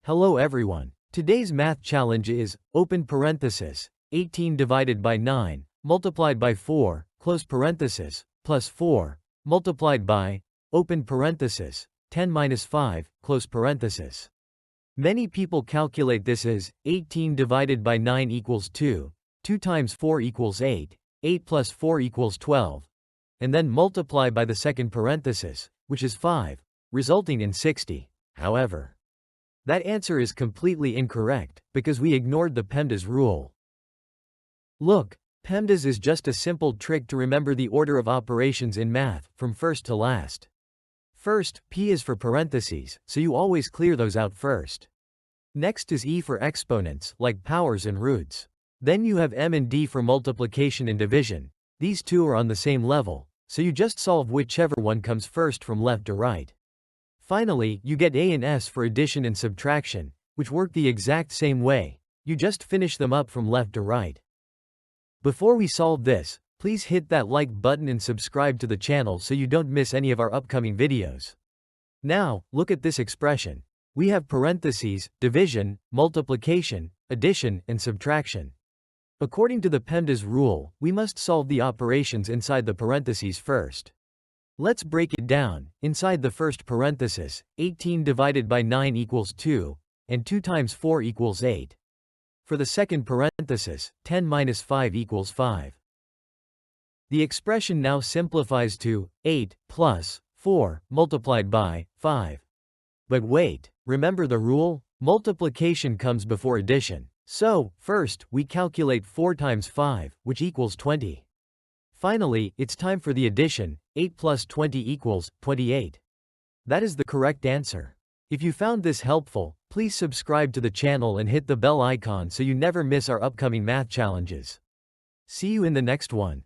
Hello everyone. Today's math challenge is, open parenthesis, 18 divided by 9, multiplied by 4, close parenthesis, plus 4, multiplied by, open parenthesis, 10 minus 5, close parenthesis. Many people calculate this as, 18 divided by 9 equals 2, 2 times 4 equals 8, 8 plus 4 equals 12, and then multiply by the second parenthesis, which is 5, resulting in 60. However, that answer is completely incorrect, because we ignored the PEMDAS rule. Look, PEMDAS is just a simple trick to remember the order of operations in math, from first to last. First, P is for parentheses, so you always clear those out first. Next is E for exponents, like powers and roots. Then you have M and D for multiplication and division. These two are on the same level, so you just solve whichever one comes first from left to right. Finally, you get A and S for addition and subtraction, which work the exact same way. You just finish them up from left to right. Before we solve this, please hit that like button and subscribe to the channel so you don't miss any of our upcoming videos. Now, look at this expression. We have parentheses, division, multiplication, addition, and subtraction. According to the PEMDAS rule, we must solve the operations inside the parentheses first. Let's break it down. Inside the first parenthesis, 18 divided by 9 equals 2, and 2 times 4 equals 8. For the second parenthesis, 10 minus 5 equals 5. The expression now simplifies to 8 plus 4 multiplied by 5. But wait, remember the rule? Multiplication comes before addition. So, first, we calculate 4 times 5, which equals 20. Finally, it's time for the addition. 8 plus 20 equals 28. That is the correct answer. If you found this helpful, please subscribe to the channel and hit the bell icon so you never miss our upcoming math challenges. See you in the next one.